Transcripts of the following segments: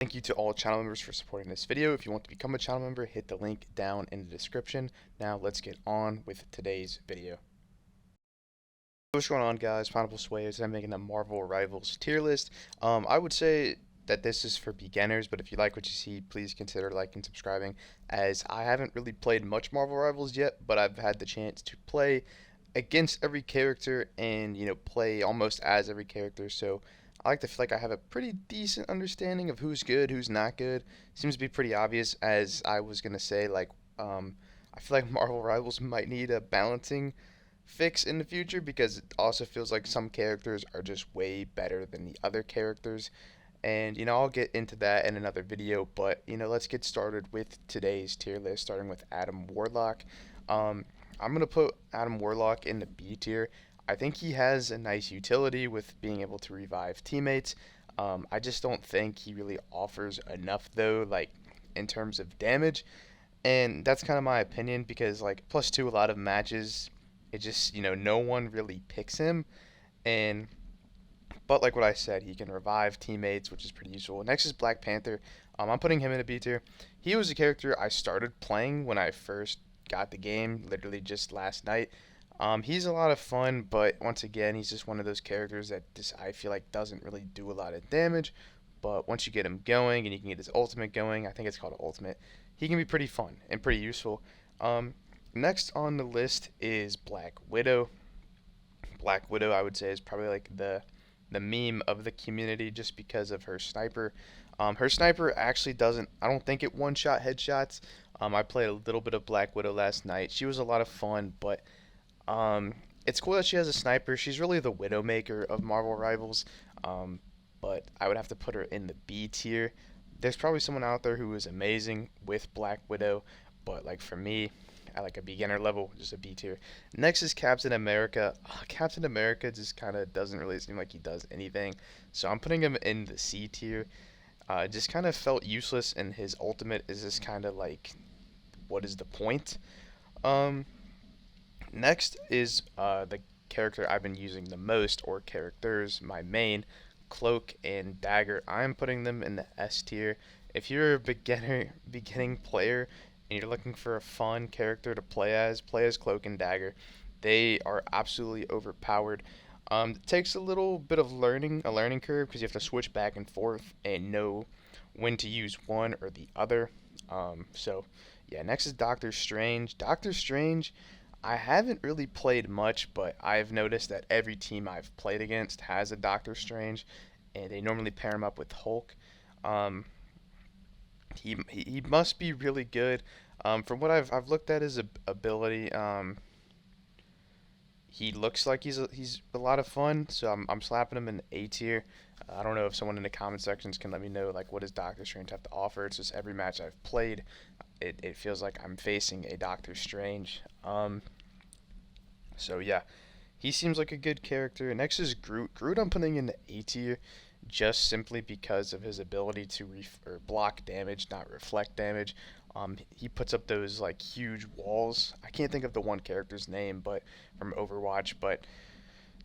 Thank you to all channel members for supporting this video. If you want to become a channel member, hit the link down in the description. Now let's get on with today's video. What's going on, guys? Pineapple Sways. I'm making a Marvel Rivals tier list. I would say that this is for beginners, but if you like what you see, please consider liking and subscribing, as I haven't really played much Marvel Rivals yet, but I've had the chance to play against every character and play almost as every character. So I like to feel like I have a pretty decent understanding of who's good, who's not good. Seems to be pretty obvious, as I was gonna say. I feel like Marvel Rivals might need a balancing fix in the future, because it also feels like some characters are just way better than the other characters. And I'll get into that in another video, but let's get started with today's tier list, starting with Adam Warlock. um, I'm gonna put Adam Warlock in the B tier. I think he has a nice utility with being able to revive teammates. I just don't think he really offers enough, though, like in terms of damage. And that's kind of my opinion, because like +2 a lot of matches, it just no one really picks him. And but like what I said, he can revive teammates, which is pretty useful. Next is Black Panther. I'm putting him in a B tier. He was a character I started playing when I first got the game, literally just last night. He's a lot of fun, but once again, he's just one of those characters that just I feel like doesn't really do a lot of damage. But once you get him going and you can get his ultimate going, I think it's called ultimate, he can be pretty fun and pretty useful. Um, Next on the list is Black Widow. Black Widow, I would say, is probably like the meme of the community, just because of her sniper. Her sniper actually doesn't, I don't think it one-shot headshots. I played a little bit of Black Widow last night. She was a lot of fun, but it's cool that she has a sniper. She's really the Widowmaker of Marvel Rivals, um, but I would have to put her in the B tier. There's probably someone out there who is amazing with Black Widow, but like for me, at like a beginner level, just a B tier. Next is Captain America. Captain America just kind of doesn't really seem like he does anything, so I'm putting him in the C tier. Just kind of felt useless, and his ultimate is just kind of like, what is the point? Um, Next is the character I've been using the most, or characters, my main, Cloak and Dagger. I'm putting them in the S tier. If you're a beginning player, and you're looking for a fun character to play as Cloak and Dagger. They are absolutely overpowered. It takes a little bit of a learning curve, because you have to switch back and forth and know when to use one or the other. So yeah, next is Doctor Strange. Doctor Strange, I haven't really played much, but I've noticed that every team I've played against has a Doctor Strange, and they normally pair him up with Hulk. Um, he must be really good. From what I've looked at his ability, he looks like he's a lot of fun. So I'm slapping him in A tier. I don't know if someone in the comment sections can let me know, like, what does Doctor Strange have to offer. It's just every match I've played, it feels like I'm facing a Doctor Strange. So yeah, he seems like a good character. Next is Groot. Groot I'm putting in the A tier, just simply because of his ability to or block damage, not reflect damage. He puts up those like huge walls. I can't think of the one character's name, but from Overwatch, but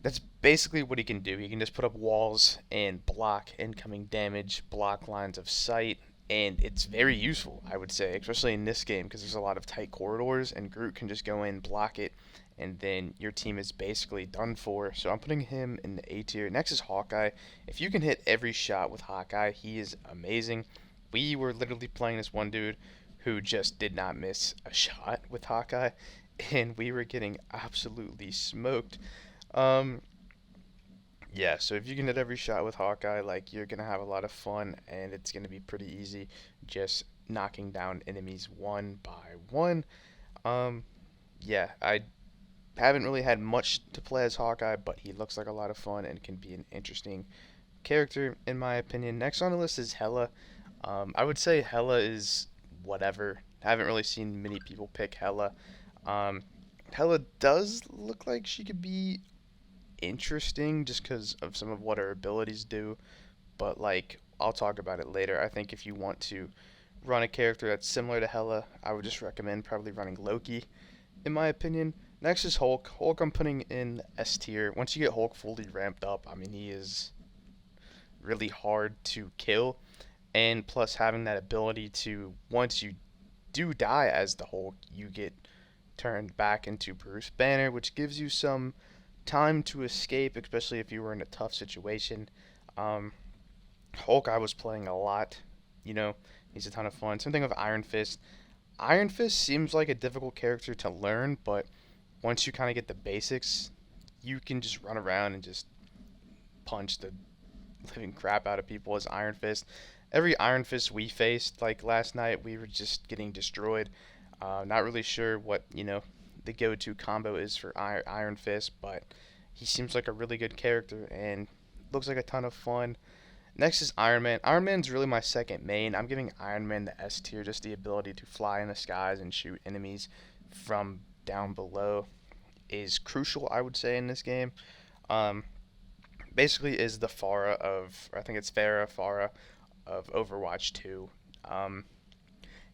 that's basically what he can do. He can just put up walls and block incoming damage, block lines of sight, and it's very useful, I would say, especially in this game, because there's a lot of tight corridors, and Groot can just go in, block it, and then your team is basically done for. So I'm putting him in the A tier. Next is Hawkeye. If you can hit every shot with Hawkeye, he is amazing. We were literally playing this one dude who just did not miss a shot with Hawkeye, and we were getting absolutely smoked. Um, yeah, so if you can hit every shot with Hawkeye, like, you're gonna have a lot of fun, and it's gonna be pretty easy, just knocking down enemies one by one. Um, yeah, I haven't really had much to play as Hawkeye, but he looks like a lot of fun and can be an interesting character, in my opinion. Next on the list is Hela. I would say Hela is whatever. I haven't really seen many people pick Hela. Um, Hela does look like she could be interesting, just because of some of what her abilities do, but like, I'll talk about it later. I think if you want to run a character that's similar to Hela, I would just recommend probably running Loki, in my opinion. Next is Hulk. Hulk I'm putting in S tier. Once you get Hulk fully ramped up, I mean, he is really hard to kill, and plus having that ability to, once you do die as the Hulk, you get turned back into Bruce Banner, which gives you some time to escape, especially if you were in a tough situation. Um, Hulk, I was playing a lot. You know, he's a ton of fun. Same thing with Iron Fist. Iron Fist seems like a difficult character to learn, but once you kind of get the basics, you can just run around and just punch the living crap out of people as Iron Fist. Every Iron Fist we faced, like last night, we were just getting destroyed. Not really sure what, the go-to combo is for Iron Fist, but he seems like a really good character and looks like a ton of fun. Next is Iron Man. Iron Man's really my second main. I'm giving Iron Man the S tier, just the ability to fly in the skies and shoot enemies from down below is crucial, I would say, in this game. Um, Basically is the Pharah of, I think it's Pharah of Overwatch 2. Um,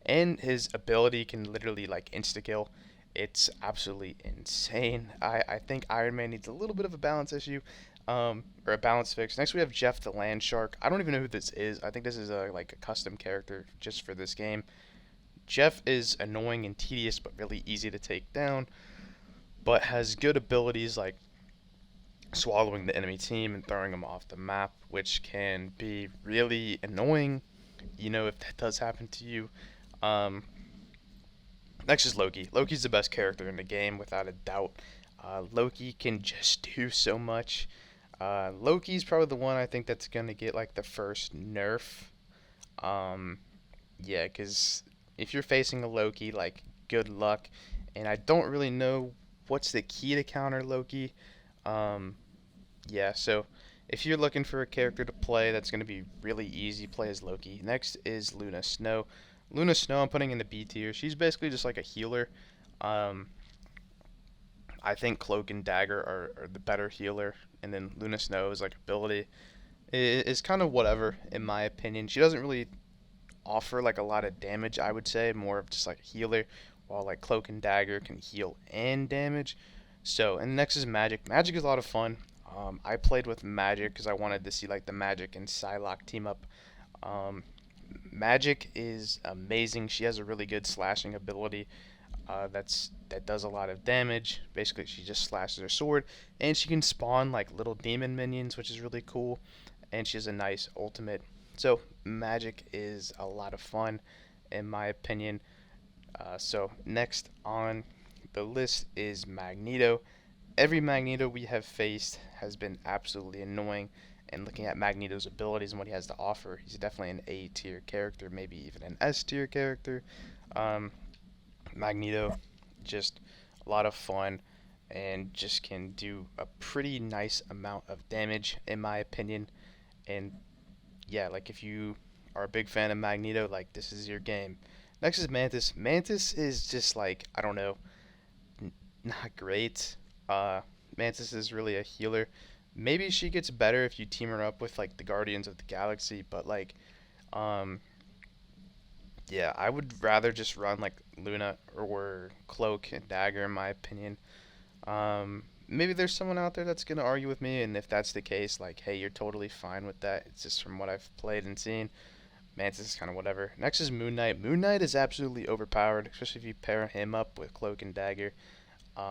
and his ability can literally like insta kill. It's absolutely insane. I think Iron Man needs a little bit of a balance issue, or a balance fix. Next we have Jeff the Land Shark. I don't even know who this is. I think this is like a custom character just for this game. Jeff is annoying and tedious, but really easy to take down. But has good abilities like swallowing the enemy team and throwing them off the map, which can be really annoying. If that does happen to you. Um, Next is Loki. Loki's the best character in the game, without a doubt. Loki can just do so much. Loki's probably the one I think that's gonna get like the first nerf. Um, yeah, because if you're facing a Loki, like good luck. And I don't really know what's the key to counter Loki. Um, yeah, so if you're looking for a character to play that's gonna be really easy, play as Loki. Next is Luna Snow. Luna Snow I'm putting in the B tier. She's basically just like a healer. Um, I think Cloak and Dagger are the better healer, and then Luna Snow's like ability is kind of whatever in my opinion. She doesn't really offer like a lot of damage, I would say, more of just like a healer, while like Cloak and Dagger can heal and damage. So, and next is Magic. Magic is a lot of fun. I played with Magic because I wanted to see like the Magic and Psylocke team up. Um, Magic is amazing. She has a really good slashing ability. That does a lot of damage. Basically, she just slashes her sword, and she can spawn like little demon minions, which is really cool. And she has a nice ultimate. So Magic is a lot of fun, in my opinion. So next on the list is Magneto. Every Magneto we have faced has been absolutely annoying. And looking at Magneto's abilities and what he has to offer, he's definitely an A tier character, maybe even an S tier character. Um, Magneto, just a lot of fun and just can do a pretty nice amount of damage, in my opinion. And yeah, like if you are a big fan of Magneto, like this is your game. Next is Mantis. Mantis is just like, I don't know, not great. Mantis is really a healer. Maybe she gets better if you team her up with like the Guardians of the Galaxy, but like, um, yeah, I would rather just run like Luna or Cloak and Dagger, in my opinion. Maybe there's someone out there that's gonna argue with me, and if that's the case, like, hey, you're totally fine with that. It's just from what I've played and seen. Mantis is kind of whatever. Next is Moon Knight. Moon Knight is absolutely overpowered, especially if you pair him up with Cloak and Dagger.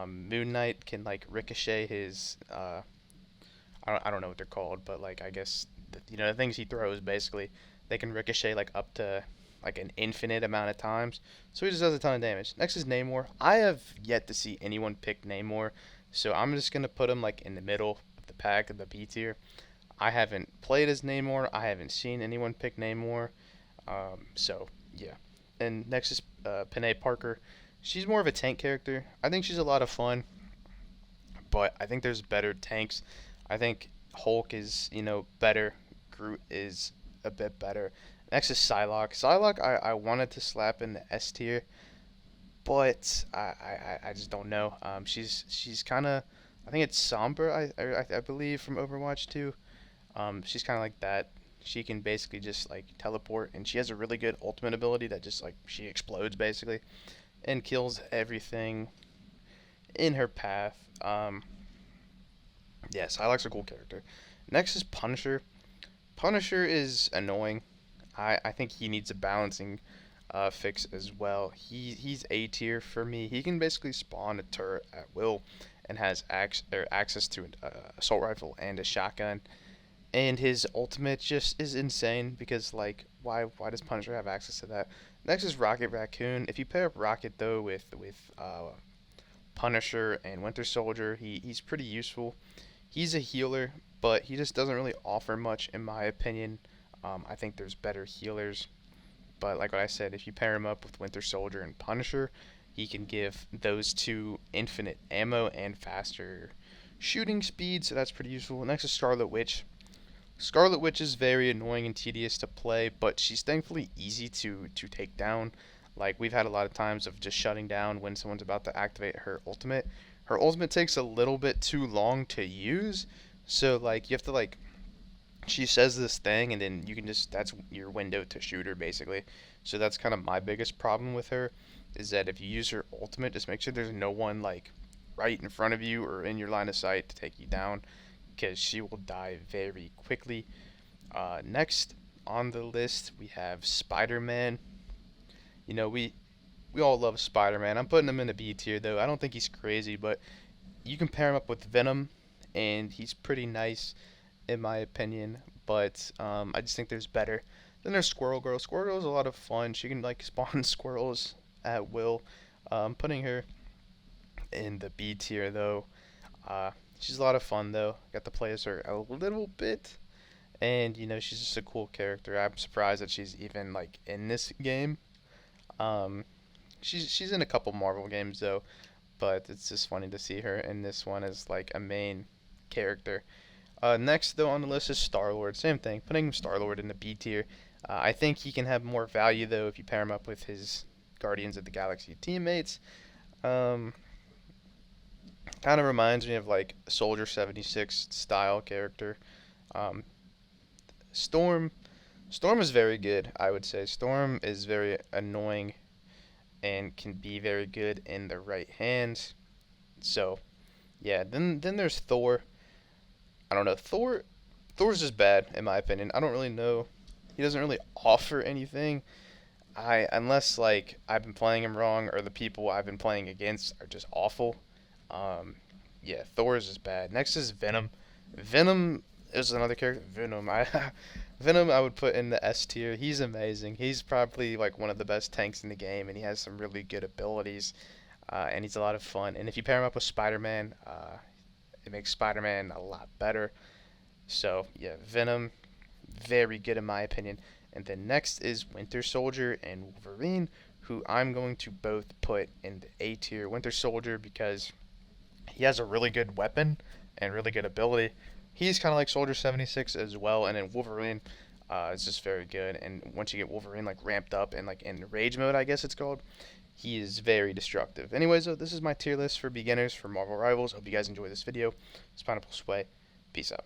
Moon Knight can like ricochet his I don't know what they're called, but like I guess the things he throws basically they can ricochet like up to like an infinite amount of times. So he just does a ton of damage. Next is Namor. I have yet to see anyone pick Namor, so I'm just gonna put him like in the middle of the pack of the B tier. I haven't played as Namor. I haven't seen anyone pick Namor. So yeah. And next is Panay Parker. She's more of a tank character. I think she's a lot of fun, but I think there's better tanks. I think Hulk is, better. Groot is a bit better. Next is Psylocke. Psylocke, I wanted to slap in the S tier, but I just don't know. She's kind of, I think it's Sombra, I believe, from Overwatch 2. She's kind of like that. She can basically just like teleport, and she has a really good ultimate ability that just like she explodes basically and kills everything in her path. Yeah, Psylocke's a cool character. Next is Punisher. Punisher is annoying. I think he needs a balancing fix as well. He's A tier for me. He can basically spawn a turret at will and has access to an assault rifle and a shotgun. And his ultimate just is insane because like why does Punisher have access to that? Next is Rocket Raccoon. If you pair up Rocket though with Punisher and Winter Soldier, he's pretty useful. He's a healer, but he just doesn't really offer much in my opinion. I think there's better healers, but like what I said, if you pair him up with Winter Soldier and Punisher, he can give those two infinite ammo and faster shooting speed, so that's pretty useful. Next is Scarlet Witch. Scarlet Witch is very annoying and tedious to play, but she's thankfully easy to take down. Like we've had a lot of times of just shutting down when someone's about to activate her ultimate. Her ultimate takes a little bit too long to use, so like you have to like she says this thing and then you can just that's your window to shoot her basically. So that's kind of my biggest problem with her is that if you use her ultimate, just make sure there's no one like right in front of you or in your line of sight to take you down because she will die very quickly. Next on the list we have Spider-Man. You know we all love Spider-Man. I'm putting him in a B tier though. I don't think he's crazy, but you can pair him up with Venom, and he's pretty nice in my opinion. But I just think there's better. Then there's Squirrel Girl. Squirrel Girl is a lot of fun. She can like spawn squirrels at will. Putting her in the B tier though. She's a lot of fun though. Got to play as her a little bit, and you know she's just a cool character. I'm surprised that she's even like in this game. Um, she's in a couple Marvel games though, but it's just funny to see her in this one as like a main character. Next, though, on the list is Star Lord. Same thing, putting Star Lord in the B tier. I think he can have more value, though, if you pair him up with his Guardians of the Galaxy teammates. Um, Kind of reminds me of like a Soldier 76 style character. Um, Storm. Storm is very good, I would say. Storm is very annoying and can be very good in the right hands. So, yeah, then there's Thor. I don't know. Thor's just bad in my opinion. I don't really know. He doesn't really offer anything. I unless like I've been playing him wrong or the people I've been playing against are just awful. Um, yeah, Thor's is bad. Next is Venom. Venom is another character. Venom I would put in the S tier. He's amazing. He's probably like one of the best tanks in the game, and he has some really good abilities. And he's a lot of fun. And if you pair him up with Spider-Man, it makes Spider-Man a lot better. So yeah, Venom, very good in my opinion. And then next is Winter Soldier and Wolverine, who I'm going to both put in the A tier. Winter Soldier because he has a really good weapon and really good ability. He's kind of like Soldier 76 as well, and then Wolverine is just very good. And once you get Wolverine like ramped up and like in rage mode, I guess it's called, he is very destructive. Anyways, this is my tier list for beginners for Marvel Rivals. Hope you guys enjoy this video. It's Pineapple Sway. Peace out.